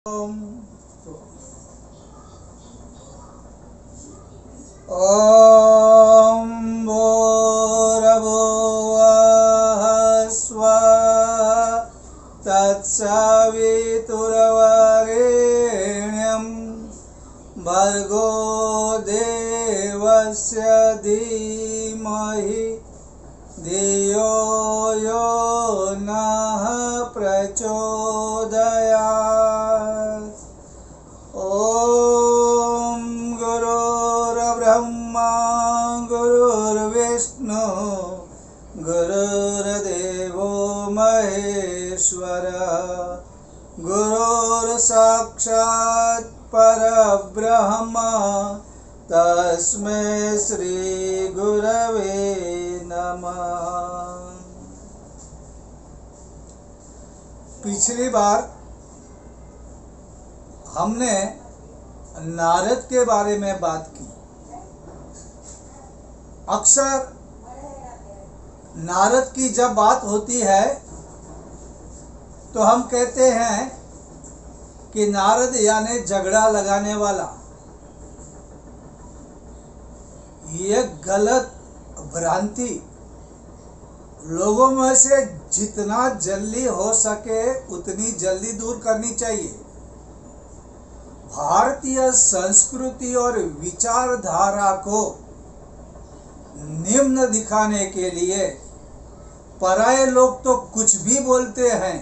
ॐ भूर्भुवः स्वः तत्सवितुर्वरेण्यं भर्गो देवस्य धीमहि धियो यो नः प्रचोदयात्। ॐ गुरुर्ब्रह्मा गुरुर्विष्णु गुरुर्देवो महेश्वरः गुरुर्साक्षात् परब्रह्म तस्मै श्री गुरवे नमः। पिछली बार हमने नारद के बारे में बात की। अक्सर नारद की जब बात होती है तो हम कहते हैं कि नारद यानी झगड़ा लगाने वाला। ये गलत भ्रांति लोगों में से जितना जल्दी हो सके उतनी जल्दी दूर करनी चाहिए। भारतीय संस्कृति और विचारधारा को निम्न दिखाने के लिए पराये लोग तो कुछ भी बोलते हैं।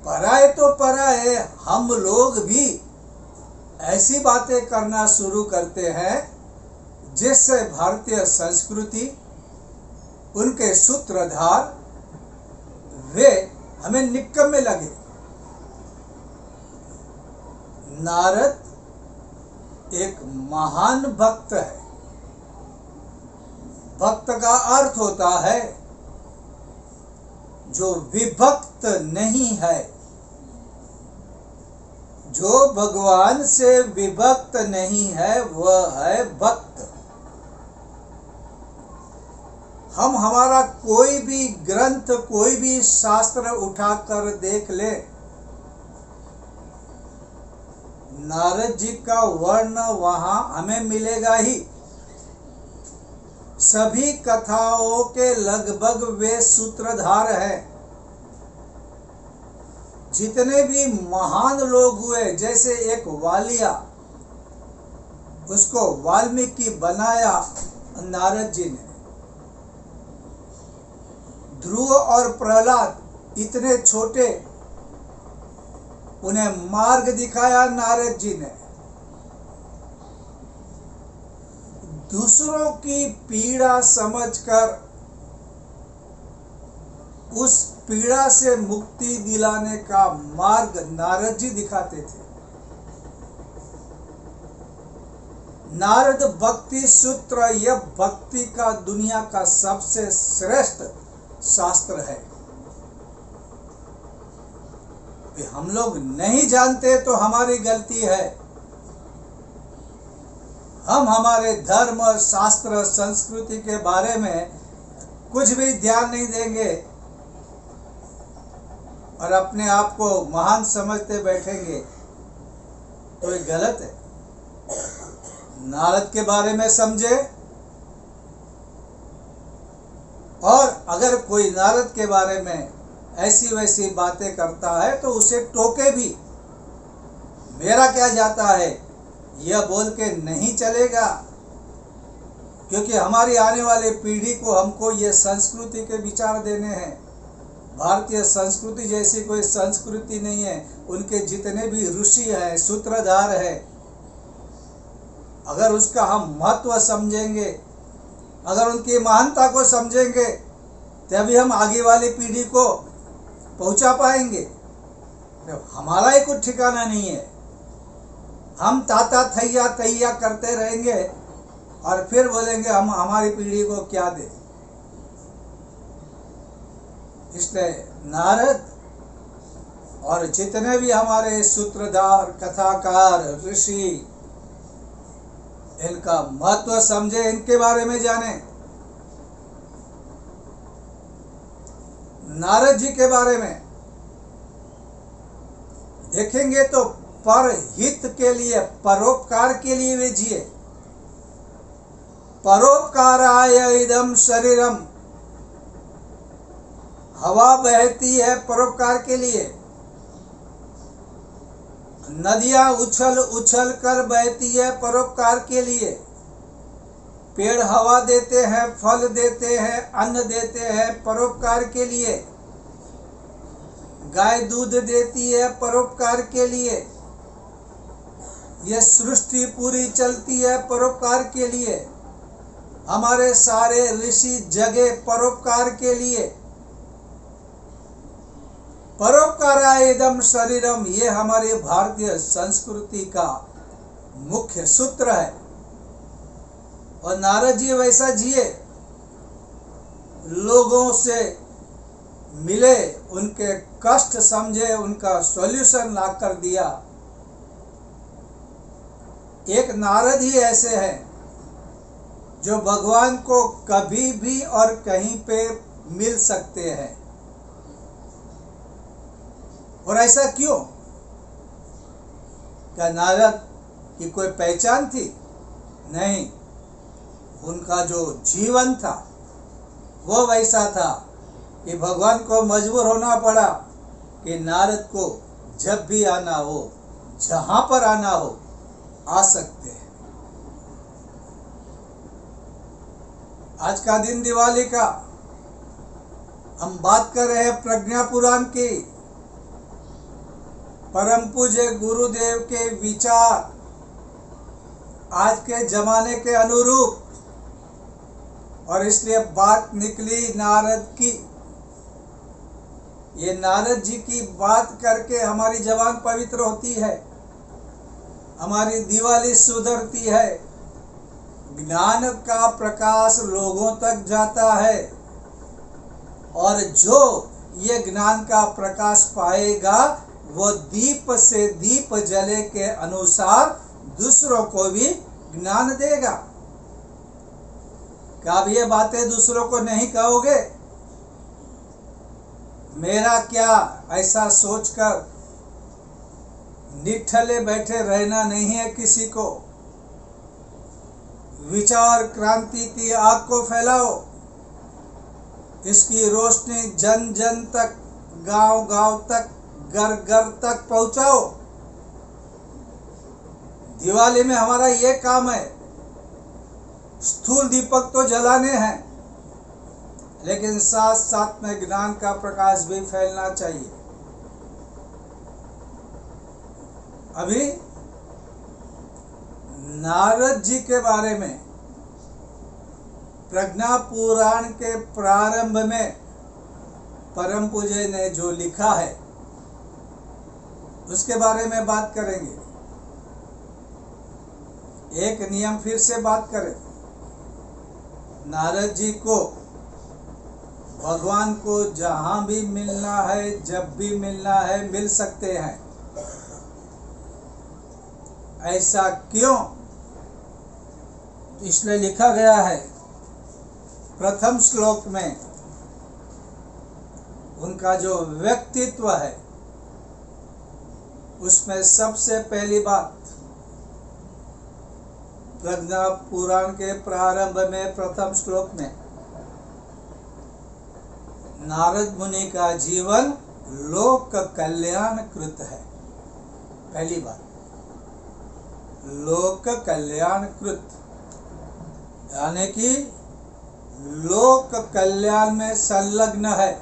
पराये तो पराये, हम लोग भी ऐसी बातें करना शुरू करते हैं जिससे भारतीय संस्कृति, उनके सूत्रधार वे हमें निकम्मे लगे। नारद एक महान भक्त है। भक्त का अर्थ होता है जो विभक्त नहीं है, जो भगवान से विभक्त नहीं है वह है भक्त। हम हमारा कोई भी ग्रंथ, कोई भी शास्त्र उठाकर देख ले, नारद जी का वर्ण वहां हमें मिलेगा ही। सभी कथाओं के लगभग वे सूत्रधार हैं। जितने भी महान लोग हुए, जैसे एक वालिया, उसको वाल्मीकि बनाया नारद जी ने। ध्रुव और प्रहलाद इतने छोटे, उन्हें मार्ग दिखाया नारद जी ने। दूसरों की पीड़ा समझकर उस पीड़ा से मुक्ति दिलाने का मार्ग नारद जी दिखाते थे। नारद भक्ति सूत्र, यह भक्ति का दुनिया का सबसे श्रेष्ठ शास्त्र है। हम लोग नहीं जानते तो हमारी गलती है। हम हमारे धर्म, शास्त्र, संस्कृति के बारे में कुछ भी ध्यान नहीं देंगे और अपने आप को महान समझते बैठेंगे तो ये गलत है। नारद के बारे में समझे, और अगर कोई नारद के बारे में ऐसी वैसी बातें करता है तो उसे टोके भी। मेरा क्या जाता है, यह बोल के नहीं चलेगा, क्योंकि हमारी आने वाली पीढ़ी को हमको ये संस्कृति के विचार देने हैं। भारतीय संस्कृति जैसी कोई संस्कृति नहीं है। उनके जितने भी ऋषि हैं, सूत्रधार हैं, अगर उसका हम महत्व समझेंगे, अगर उनकी महानता को समझेंगे, तभी हम आगे वाली पीढ़ी को पहुंचा पाएंगे। हमारा ही कुछ ठिकाना नहीं है। हम ताता थैया तैया करते रहेंगे और फिर बोलेंगे हम हमारी पीढ़ी को क्या दें। इसलिए नारद और जितने भी हमारे सूत्रधार, कथाकार, ऋषि, इनका महत्व समझे, इनके बारे में जाने। नारद जी के बारे में देखेंगे तो पर हित के लिए, परोपकार के लिए वे जिए। परोपकाराय इदम शरीरम, हवा बहती है परोपकार के लिए, नदियां उछल उछल कर बहती है परोपकार के लिए, पेड़ हवा देते हैं, फल देते हैं, अन्न देते हैं परोपकार के लिए, गाय दूध देती है परोपकार के लिए, यह सृष्टि पूरी चलती है परोपकार के लिए, हमारे सारे ऋषि जगे परोपकार के लिए। परोपकारायदम शरीरम, ये हमारी भारतीय संस्कृति का मुख्य सूत्र है। और नारद जी वैसा जिए, लोगों से मिले, उनके कष्ट समझे, उनका सॉल्यूशन ला कर दिया। एक नारद ही ऐसे हैं जो भगवान को कभी भी और कहीं पे मिल सकते हैं। और ऐसा क्यों? क्या नारद की कोई पहचान थी? नहीं, उनका जो जीवन था वो वैसा था कि भगवान को मजबूर होना पड़ा कि नारद को जब भी आना हो, जहां पर आना हो, आ सकते हैं। आज का दिन दिवाली का, हम बात कर रहे हैं प्रज्ञा पुराण की। परम पूज्य गुरुदेव के विचार आज के जमाने के अनुरूप, और इसलिए बात निकली नारद की। ये नारद जी की बात करके हमारी जबान पवित्र होती है, हमारी दिवाली सुधरती है, ज्ञान का प्रकाश लोगों तक जाता है, और जो ये ज्ञान का प्रकाश पाएगा वो दीप से दीप जले के अनुसार दूसरों को भी ज्ञान देगा। क्या आप ये बातें दूसरों को नहीं कहोगे? मेरा क्या, ऐसा सोचकर निठल्ले बैठे रहना नहीं है किसी को। विचार क्रांति की आग को फैलाओ, इसकी रोशनी जन जन तक, गांव गांव तक, घर घर तक पहुंचाओ। दिवाली में हमारा ये काम है। स्थूल दीपक तो जलाने हैं, लेकिन साथ साथ में ज्ञान का प्रकाश भी फैलना चाहिए। अभी नारद जी के बारे में प्रज्ञा पुराण के प्रारंभ में परम पूज्य ने जो लिखा है उसके बारे में बात करेंगे। एक नियम फिर से बात करें। नारद जी को भगवान को जहां भी मिलना है, जब भी मिलना है, मिल सकते हैं। ऐसा क्यों? इसलिए लिखा गया है प्रथम श्लोक में, उनका जो व्यक्तित्व है उसमें सबसे पहली बात, प्रज्ञा पुराण के प्रारंभ में प्रथम श्लोक में, नारद मुनि का जीवन लोक कल्याण कृत है। पहली बात, लोक कल्याण कृत, यानी कि लोक कल्याण में संलग्न है।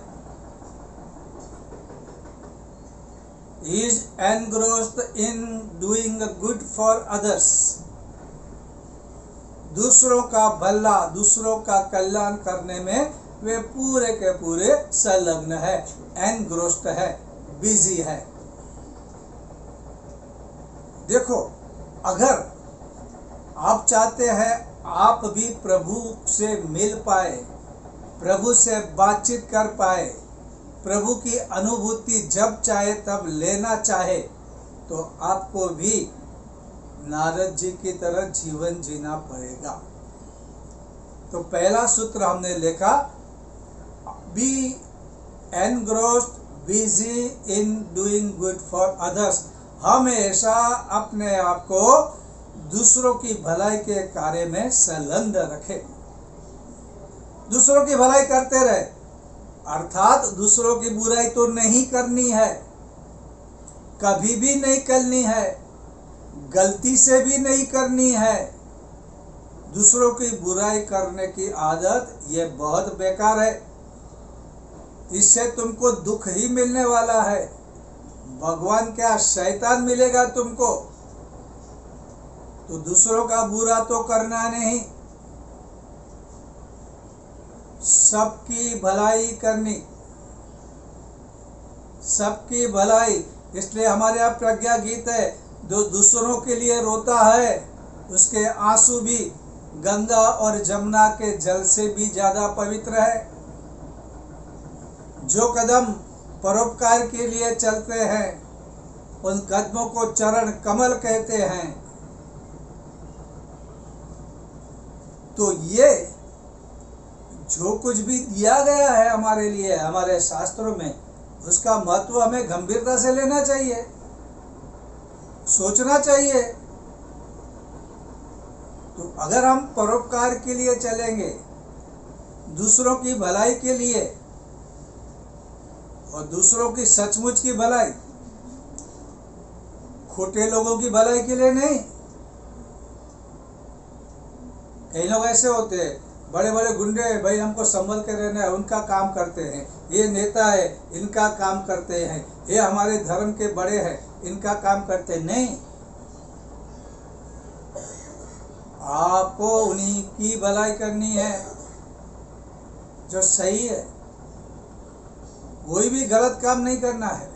Is engrossed in doing good for others, दूसरों का भला, दूसरों का कल्याण करने में वे पूरे के पूरे संलग्न है, एनग्रोस्ड है, बिजी है। देखो, अगर आप चाहते हैं आप भी प्रभु से मिल पाए, प्रभु से बातचीत कर पाए, प्रभु की अनुभूति जब चाहे तब लेना चाहे, तो आपको भी नारद जी की तरह जीवन जीना पड़ेगा। तो पहला सूत्र हमने लिखा, be engrossed busy in doing good for others. हमेशा अपने आप को दूसरों की भलाई के कार्य में संलग्न रखे, दूसरों की भलाई करते रहे, अर्थात दूसरों की बुराई तो नहीं करनी है, कभी भी नहीं करनी है, गलती से भी नहीं करनी है। दूसरों की बुराई करने की आदत ये बहुत बेकार है, इससे तुमको दुख ही मिलने वाला है। भगवान क्या, शैतान मिलेगा तुमको। तो दूसरों का बुरा तो करना नहीं, सबकी भलाई करनी, सबकी भलाई। इसलिए हमारे यहाँ प्रज्ञा गीत है, जो दूसरों के लिए रोता है उसके आंसू भी गंगा और जमुना के जल से भी ज्यादा पवित्र है। जो कदम परोपकार के लिए चलते हैं उन कदमों को चरण कमल कहते हैं। तो ये जो कुछ भी दिया गया है हमारे लिए हमारे शास्त्रों में, उसका महत्व हमें गंभीरता से लेना चाहिए, सोचना चाहिए। तो अगर हम परोपकार के लिए चलेंगे, दूसरों की भलाई के लिए, और दूसरों की सचमुच की भलाई, खोटे लोगों की भलाई के लिए नहीं। कई लोग ऐसे होते हैं, बड़े बड़े गुंडे, भाई हमको संभल के रहना है, उनका काम करते हैं। ये नेता है, इनका काम करते हैं। ये हमारे धर्म के बड़े हैं, इनका काम करते नहीं। आपको उन्हीं की भलाई करनी है जो सही है, कोई भी गलत काम नहीं करना है।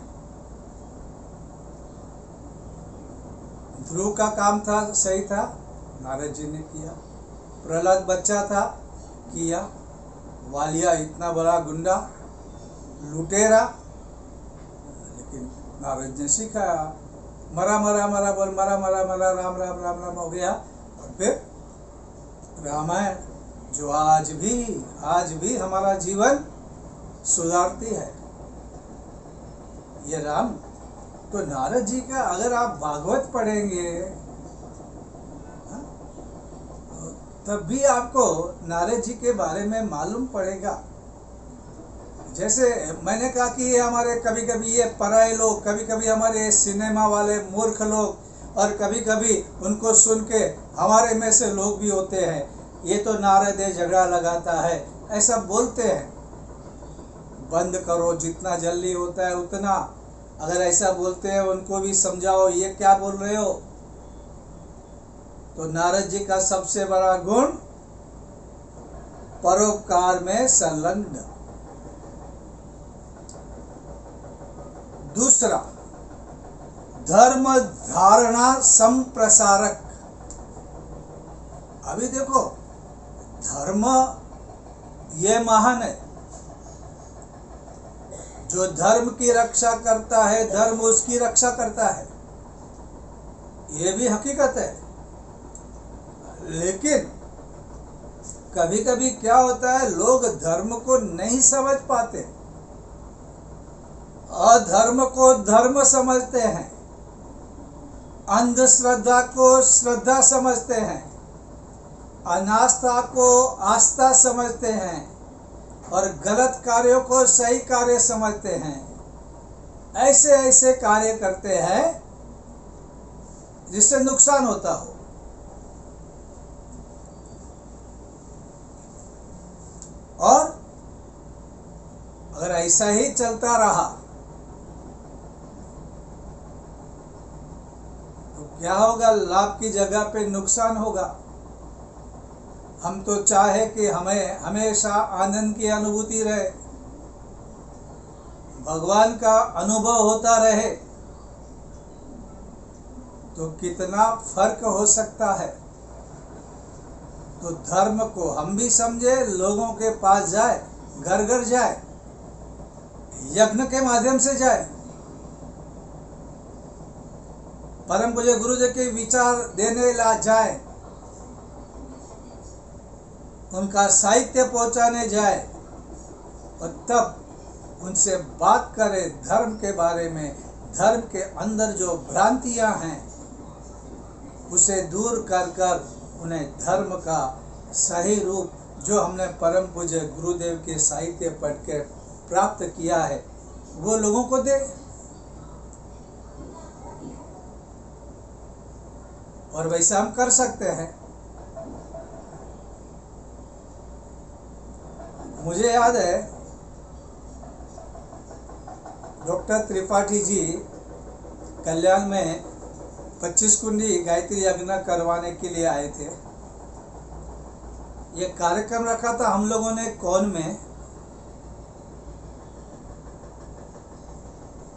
ध्रुव का काम था, सही था, नारद जी ने किया। प्रहलाद बच्चा था, किया। वालिया इतना बड़ा गुंडा, लुटेरा, लेकिन नारद जी ने सिखाया, मरा मरा मरा बोल, मरा मरा मरा, राम राम राम राम हो गया। और फिर रामायण जो आज भी हमारा जीवन सुधारती है, ये राम। तो नारद जी का अगर आप भागवत पढ़ेंगे तब भी आपको नारद जी के बारे में मालूम पड़ेगा। जैसे मैंने कहा कि ये हमारे कभी कभी ये पराये लोग, कभी कभी हमारे सिनेमा वाले मूर्ख लोग, और कभी कभी उनको सुन के हमारे में से लोग भी होते हैं, ये तो नारद है, झगड़ा लगाता है, ऐसा बोलते हैं। बंद करो, जितना जल्दी होता है उतना। अगर ऐसा बोलते हैं उनको भी समझाओ, ये क्या बोल रहे हो। तो नारद जी का सबसे बड़ा गुण परोपकार में संलग्न। दूसरा, धर्म धारणा संप्रसारक। अभी देखो, धर्म ये महान है। जो धर्म की रक्षा करता है, धर्म उसकी रक्षा करता है, ये भी हकीकत है। लेकिन कभी कभी क्या होता है, लोग धर्म को नहीं समझ पाते, अधर्म को धर्म समझते हैं, अंधश्रद्धा को श्रद्धा समझते हैं, अनास्था को आस्था समझते हैं, और गलत कार्यों को सही कार्य समझते हैं। ऐसे ऐसे कार्य करते हैं जिससे नुकसान होता हो। और अगर ऐसा ही चलता रहा तो क्या होगा, लाभ की जगह पे नुकसान होगा। हम तो चाहे कि हमें हमेशा आनंद की अनुभूति रहे, भगवान का अनुभव होता रहे, तो कितना फर्क हो सकता है। तो धर्म को हम भी समझे, लोगों के पास जाए, घर घर जाए, यज्ञ के माध्यम से जाए, परम पूज्य गुरु जी के विचार देने ला जाए, उनका साहित्य पहुंचाने जाए, और तब उनसे बात करें धर्म के बारे में, धर्म के अंदर जो भ्रांतियां हैं उसे दूर कर कर उन्हें धर्म का सही रूप जो हमने परम पूज्य गुरुदेव के साहित्य पढ़ के प्राप्त किया है वो लोगों को दे। और वैसा हम कर सकते हैं। मुझे याद है डॉक्टर त्रिपाठी जी कल्याण में 25 कुंडी गायत्री यज्ञ करवाने के लिए आए थे। ये कार्यक्रम रखा था हम लोगों ने कौन में।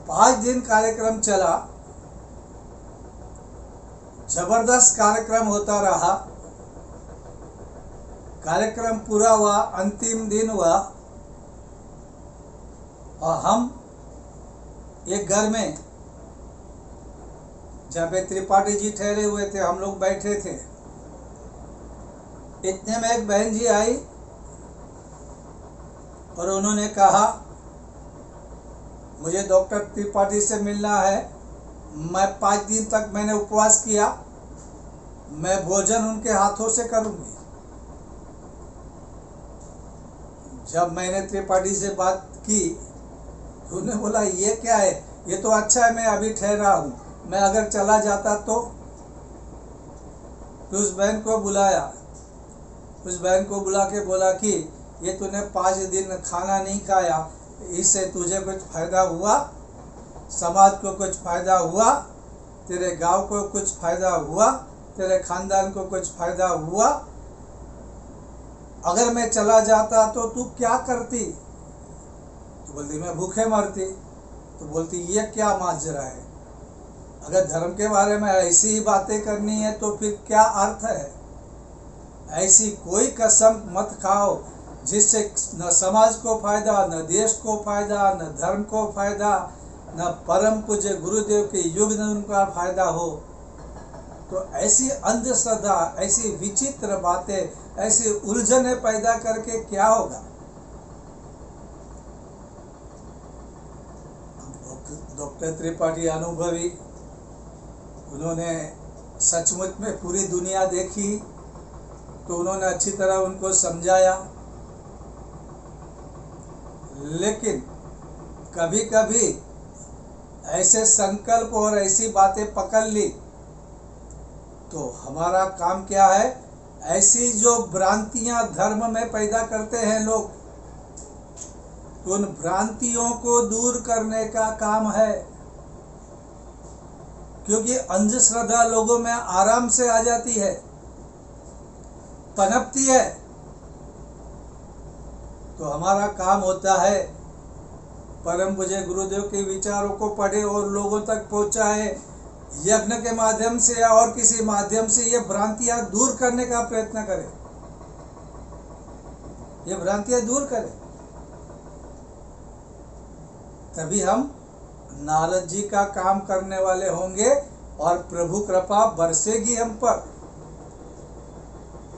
5 दिन कार्यक्रम चला, जबरदस्त कार्यक्रम होता रहा। कार्यक्रम पूरा हुआ, अंतिम दिन हुआ और हम एक घर में जहाँ पे त्रिपाठी जी ठहरे हुए थे हम लोग बैठे थे। इतने में एक बहन जी आई और उन्होंने कहा मुझे डॉक्टर त्रिपाठी से मिलना है। मैं 5 दिन तक मैंने उपवास किया, मैं भोजन उनके हाथों से करूंगी। जब मैंने त्रिपाठी से बात की तो उन्होंने बोला ये क्या है, ये तो अच्छा है मैं अभी ठहरा हूँ, मैं अगर चला जाता तो उस बहन को बुलाया। उस बहन को बुला के बोला कि ये तूने 5 दिन खाना नहीं खाया, इससे तुझे कुछ फायदा हुआ, समाज को कुछ फायदा हुआ, तेरे गांव को कुछ फायदा हुआ, तेरे खानदान को कुछ फायदा हुआ? अगर मैं चला जाता तो तू क्या करती? तो बोलती मैं भूखे मरती। तो बोलती ये क्या माजरा है? अगर धर्म के बारे में ऐसी ही बातें करनी है तो फिर क्या अर्थ है? ऐसी कोई कसम मत खाओ जिससे न समाज को फायदा, न देश को फायदा, न धर्म को फायदा, न परम पूज्य गुरुदेव के युग में उनका फायदा हो। तो ऐसी अंधश्रद्धा, ऐसी विचित्र बातें, ऐसी उलझने पैदा करके क्या होगा? डॉक्टर त्रिपाठी अनुभवी, उन्होंने सचमुच में पूरी दुनिया देखी तो उन्होंने अच्छी तरह उनको समझाया। लेकिन कभी कभी ऐसे संकल्प और ऐसी बातें पकड़ ली तो हमारा काम क्या है? ऐसी जो भ्रांतियां धर्म में पैदा करते हैं लोग, तो उन भ्रांतियों को दूर करने का काम है। क्योंकि अंधश्रद्धा लोगों में आराम से आ जाती है, पनपती है। तो हमारा काम होता है परम पूज्य गुरुदेव के विचारों को पढ़े और लोगों तक पहुंचाए, यज्ञ के माध्यम से या और किसी माध्यम से ये भ्रांतियां दूर करने का प्रयत्न करें, ये भ्रांतियां दूर करें। तभी हम नारद जी का काम करने वाले होंगे और प्रभु कृपा बरसेगी हम पर।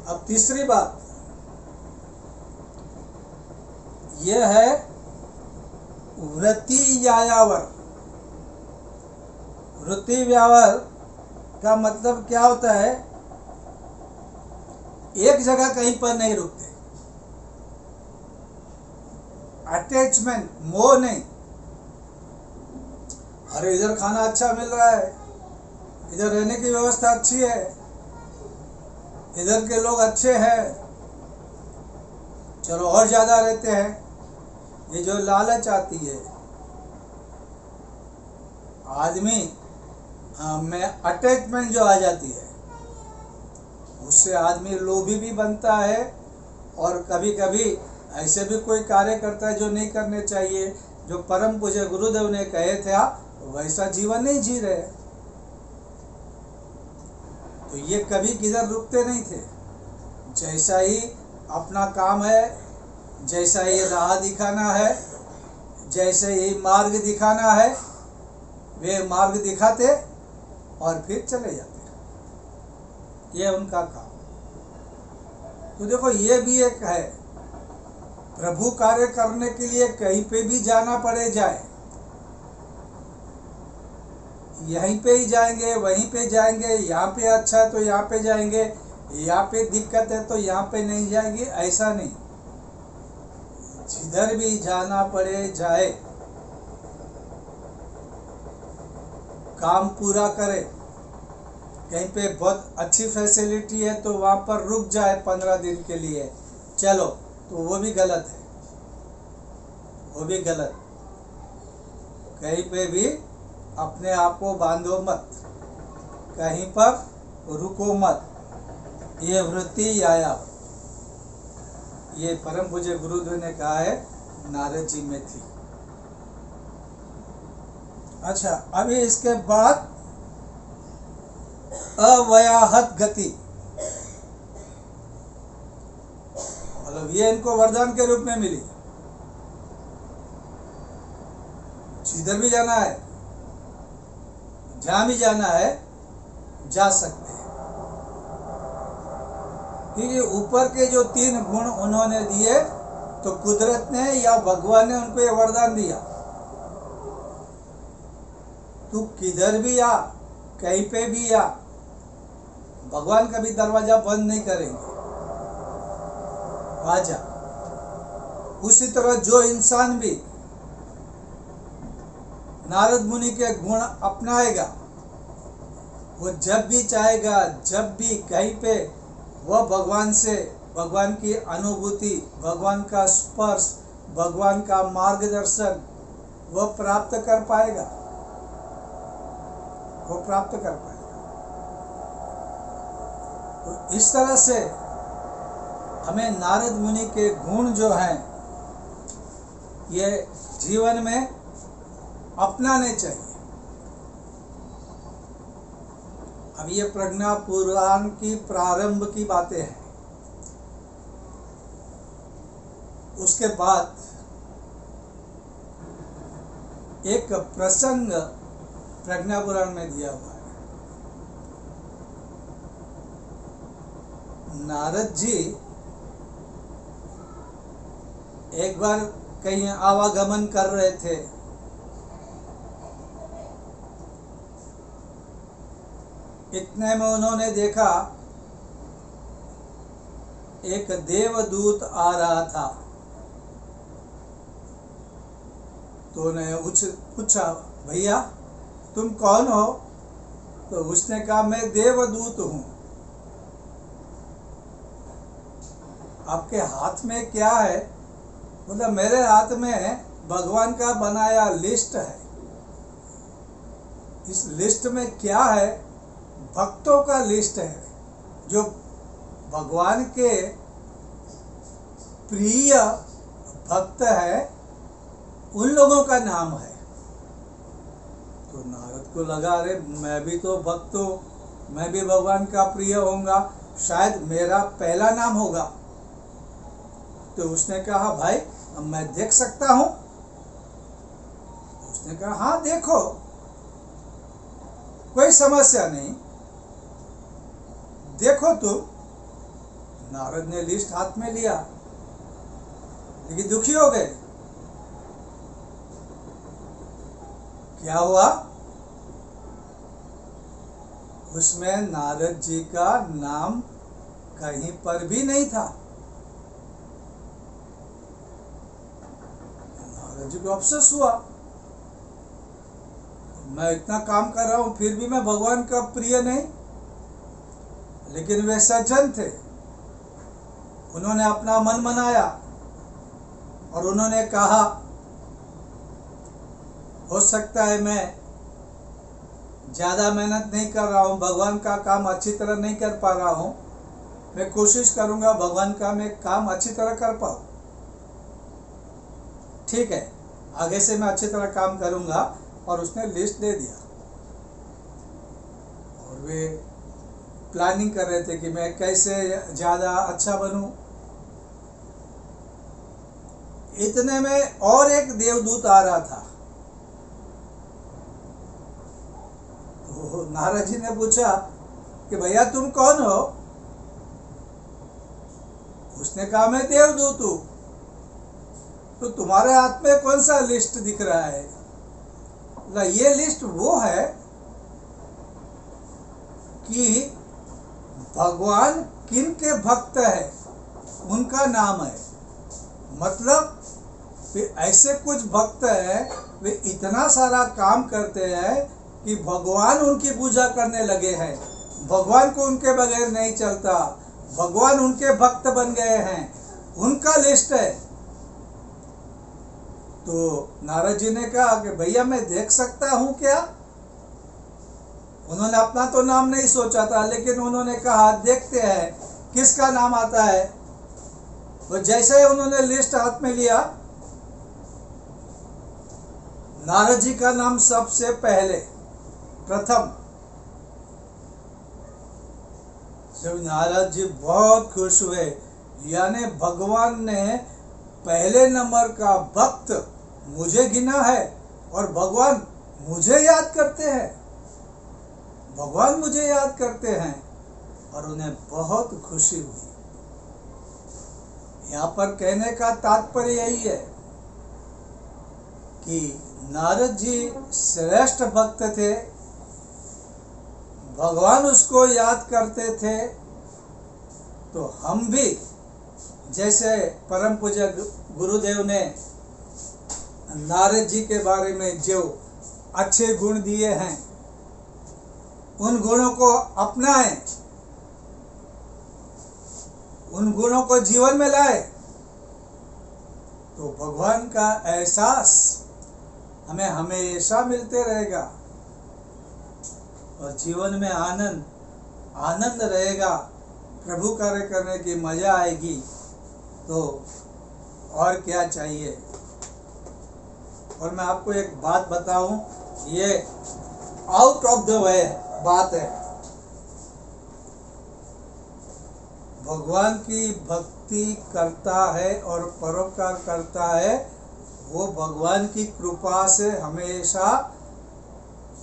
अब तीसरी बात यह है वृत्ति यायावर। वृत्ति व्यावर का मतलब क्या होता है? एक जगह कहीं पर नहीं रुकते, अटैचमेंट, मोह नहीं। अरे इधर खाना अच्छा मिल रहा है, इधर रहने की व्यवस्था अच्छी है, इधर के लोग अच्छे हैं, चलो और ज्यादा रहते हैं। ये जो लालच आती है आदमी में, अटैचमेंट जो आ जाती है, उससे आदमी लोभी भी बनता है और कभी कभी ऐसे भी कोई कार्य करता है जो नहीं करने चाहिए। जो परम पूज्य गुरुदेव ने कहे थे वैसा जीवन नहीं जी रहे। तो ये कभी किधर रुकते नहीं थे। जैसा ही अपना काम है, जैसा ही राह दिखाना है, जैसे ही मार्ग दिखाना है, वे मार्ग दिखाते और फिर चले जाते। ये उनका काम। तो देखो ये भी एक है प्रभु कार्य करने के लिए कहीं पे भी जाना पड़े जाए, यहीं पे ही जाएंगे, वहीं पे जाएंगे, यहाँ पे अच्छा है तो यहाँ पे जाएंगे, यहाँ पे दिक्कत है तो यहाँ पे नहीं जाएंगे, ऐसा नहीं। जिधर भी जाना पड़े जाए, काम पूरा करे। कहीं पे बहुत अच्छी फैसिलिटी है तो वहाँ पर रुक जाए 15 दिन के लिए, चलो, तो वो भी गलत है, वो भी गलत। कहीं पे भी अपने आप को बांधो मत, कहीं पर रुको मत। ये वृत्ति आया, ये परम पूज्य गुरुदेव ने कहा है, नारद जी में थी। अच्छा, अभी इसके बाद अव्याहत गति, मतलब ये इनको वरदान के रूप में मिली। जिधर भी जाना है, जहां भी जाना है, जा सकते हैं, क्योंकि ऊपर के जो 3 गुण उन्होंने दिए तो कुदरत ने या भगवान ने उनको ये वरदान दिया, तू किधर भी आ, कहीं पे भी आ, भगवान कभी दरवाजा बंद नहीं करेंगे, आ जा। उसी तरह जो इंसान भी नारद मुनि के गुण अपनाएगा, वो जब भी चाहेगा, जब भी कहीं पे, वह भगवान से, भगवान की अनुभूति, भगवान का स्पर्श, भगवान का मार्गदर्शन वह प्राप्त कर पाएगा, वो प्राप्त कर पाएगा। तो इस तरह से हमें नारद मुनि के गुण जो हैं, ये जीवन में अपनाने चाहिए। अब ये प्रज्ञा पुराण की प्रारंभ की बातें हैं। उसके बाद एक प्रसंग प्रज्ञा पुराण में दिया हुआ है। नारद जी एक बार कहीं आवागमन कर रहे थे, इतने में उन्होंने देखा एक देवदूत आ रहा था। तो उन्हें पूछा, भैया तुम कौन हो? तो उसने कहा, मैं देवदूत हूं। आपके हाथ में क्या है? मतलब मेरे हाथ में भगवान का बनाया लिस्ट है। इस लिस्ट में क्या है? भक्तों का लिस्ट है, जो भगवान के प्रिय भक्त है, उन लोगों का नाम है। तो नारद को लगा, अरे मैं भी तो भक्त हूं, मैं भी भगवान का प्रिय होऊंगा, शायद मेरा पहला नाम होगा। तो उसने कहा, भाई मैं देख सकता हूं? उसने कहा, हाँ देखो, कोई समस्या नहीं, देखो तुम। नारद ने लिस्ट हाथ में लिया, लेकिन दुखी हो गए। क्या हुआ? उसमें नारद जी का नाम कहीं पर भी नहीं था। नारद जी को अफसोस हुआ, मैं इतना काम कर रहा हूं फिर भी मैं भगवान का प्रिय नहीं। लेकिन वे सज्जन थे, उन्होंने अपना मन मनाया और उन्होंने कहा, हो सकता है मैं ज्यादा मेहनत नहीं कर रहा हूं, भगवान का काम अच्छी तरह नहीं कर पा रहा हूं, मैं कोशिश करूंगा भगवान का मैं काम अच्छी तरह कर पाऊं। ठीक है, आगे से मैं अच्छी तरह काम करूंगा। और उसने लिस्ट दे दिया और वे प्लानिंग कर रहे थे कि मैं कैसे ज्यादा अच्छा बनूं। इतने में और एक देवदूत आ रहा था। तो नारद जी ने पूछा कि भैया तुम कौन हो? उसने कहा, मैं देवदूत हूं। तो तुम्हारे हाथ में कौन सा लिस्ट दिख रहा है? ये लिस्ट वो है कि भगवान किन के भक्त है, उनका नाम है। मतलब ऐसे कुछ भक्त है, वे इतना सारा काम करते हैं कि भगवान उनकी पूजा करने लगे हैं। भगवान को उनके बगैर नहीं चलता, भगवान उनके भक्त बन गए हैं, उनका लिस्ट है। तो नारद जी ने कहा कि भैया मैं देख सकता हूं क्या? उन्होंने अपना तो नाम नहीं सोचा था, लेकिन उन्होंने कहा देखते हैं किसका नाम आता है। तो जैसे ही उन्होंने लिस्ट हाथ में लिया, नारद जी का नाम सबसे पहले प्रथम। जब नारद जी बहुत खुश हुए, यानी भगवान ने पहले नंबर का भक्त मुझे गिना है और भगवान मुझे याद करते हैं, भगवान मुझे याद करते हैं, और उन्हें बहुत खुशी हुई। यहाँ पर कहने का तात्पर्य यही है कि नारद जी श्रेष्ठ भक्त थे, भगवान उसको याद करते थे। तो हम भी जैसे परम पूज्य गुरुदेव ने नारद जी के बारे में जो अच्छे गुण दिए हैं, उन गुणों को अपनाएं, उन गुणों को जीवन में लाए, तो भगवान का एहसास हमें हमेशा मिलते रहेगा और जीवन में आनंद रहेगा, प्रभु कार्य करने की मजा आएगी। तो और क्या चाहिए? और मैं आपको एक बात बताऊं, ये आउट ऑफ द वे बात है। भगवान की भक्ति करता है और परोपकार करता है, वो भगवान की कृपा से हमेशा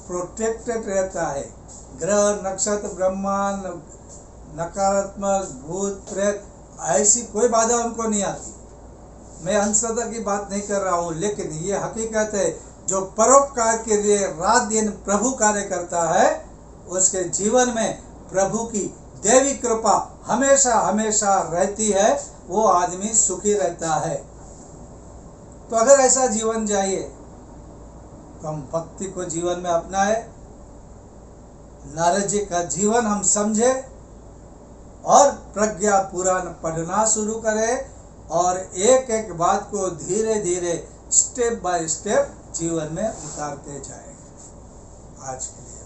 प्रोटेक्टेड रहता है। ग्रह नक्षत्र ब्रह्मांड नकारात्मक भूत प्रेत ऐसी कोई बाधा उनको नहीं आती। मैं अंधश्रद्धा की बात नहीं कर रहा हूँ, लेकिन ये हकीकत है, जो परोपकार के लिए रात दिन प्रभु कार्य करता है, उसके जीवन में प्रभु की देवी कृपा हमेशा हमेशा रहती है, वो आदमी सुखी रहता है। तो अगर ऐसा जीवन चाहिए तो हम भक्ति को जीवन में अपनाए, नारद जी का जीवन हम समझे और प्रज्ञा पुराण पढ़ना शुरू करें और एक एक बात को धीरे धीरे स्टेप बाय स्टेप जीवन में उतारते जाएं। आज के लिए